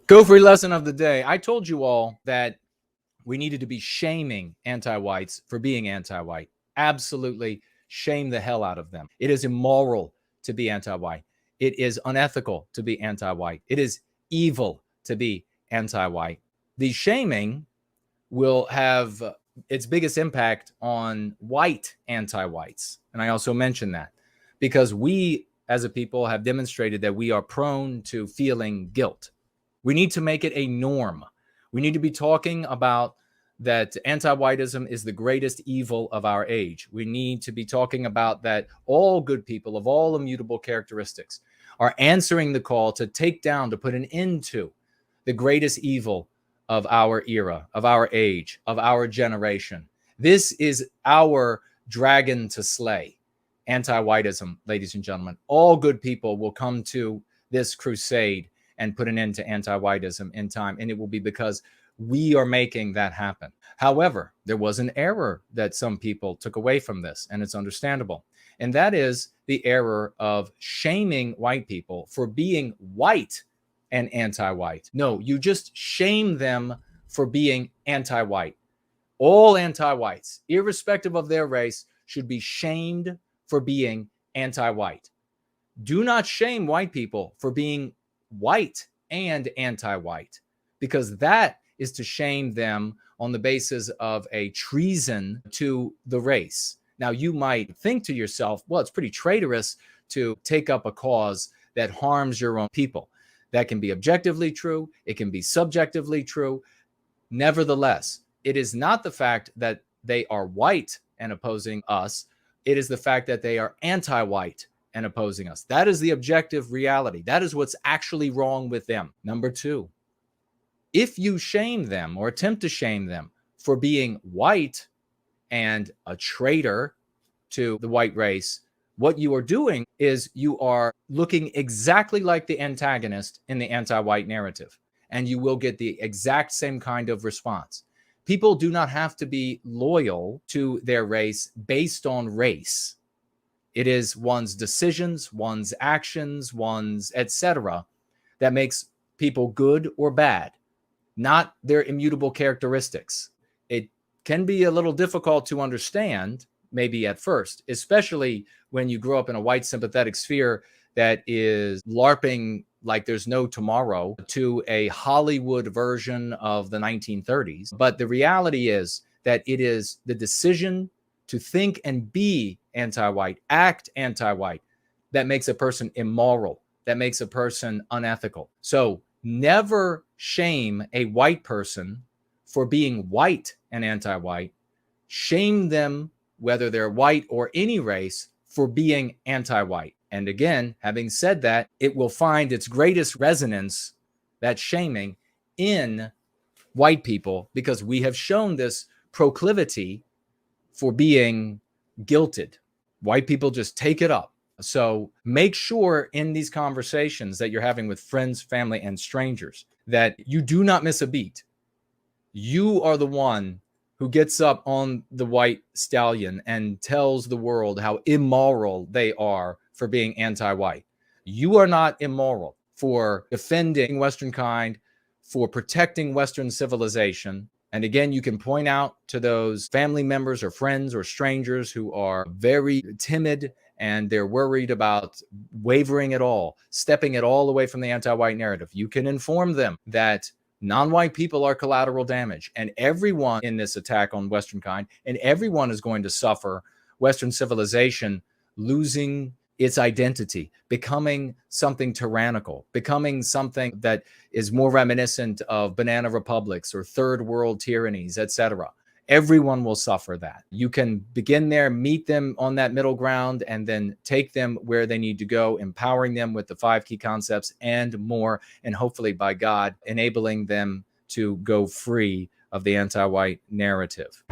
Go free lesson of the day. I told you all that we needed to be shaming anti-whites for being anti-white. Absolutely shame the hell out of them. It is immoral to be anti-white. It is unethical to be anti-white. It is evil to be anti-white. The shaming will have its biggest impact on white anti-whites. And I also mentioned that because we as a people have demonstrated that we are prone to feeling guilt. We need to make it a norm. We need to be talking about that anti-whiteism is the greatest evil of our age. We need to be talking about that all good people of all immutable characteristics are answering the call to take down, to put an end to the greatest evil of our era, of our age, of our generation. This is our dragon to slay, anti-whiteism, ladies and gentlemen. All good people will come to this crusade and put an end to anti-whiteism in time, and it will be because we are making that happen. However, there was an error that some people took away from this, and it's understandable. And that is the error of shaming white people for being white and anti-white. No, you just shame them for being anti-white. All anti-whites, irrespective of their race, should be shamed for being anti-white. Do not shame white people for being white and anti-white, because that is to shame them on the basis of a treason to the race. Now, you might think to yourself, well, it's pretty traitorous to take up a cause that harms your own people. That can be objectively true. It can be subjectively true. Nevertheless, it is not the fact that they are white and opposing us. It is the fact that they are anti-white and opposing us. That is the objective reality. That is what's actually wrong with them. Number two, if you shame them or attempt to shame them for being white and a traitor to the white race, what you are doing is you are looking exactly like the antagonist in the anti-white narrative, and you will get the exact same kind of response. People do not have to be loyal to their race based on race. It is one's decisions, one's actions, one's etc. that makes people good or bad, not their immutable characteristics. It can be a little difficult to understand, maybe at first, especially when you grow up in a white sympathetic sphere that is LARPing like there's no tomorrow to a Hollywood version of the 1930s. But the reality is that it is the decision to think and be anti-white, act anti-white, that makes a person immoral, that makes a person unethical. So never shame a white person for being white and anti-white. Shame them, whether they're white or any race, for being anti-white. And again, having said that, it will find its greatest resonance, that shaming, in white people, because we have shown this proclivity for being guilted. White people just take it up. So make sure in these conversations that you're having with friends, family, and strangers that you do not miss a beat. You are the one who gets up on the white stallion and tells the world how immoral they are for being anti-white. You are not immoral for defending Western kind, for protecting Western civilization. And again, you can point out to those family members or friends or strangers who are very timid and they're worried about wavering at all, stepping it all away from the anti-white narrative. You can inform them that non-white people are collateral damage, and everyone in this attack on Western kind, and everyone is going to suffer Western civilization losing its identity, becoming something tyrannical, becoming something that is more reminiscent of banana republics or third world tyrannies, etc. Everyone will suffer that. You can begin there, meet them on that middle ground, and then take them where they need to go, empowering them with the 5 key concepts and more, and hopefully by God, enabling them to go free of the anti-white narrative.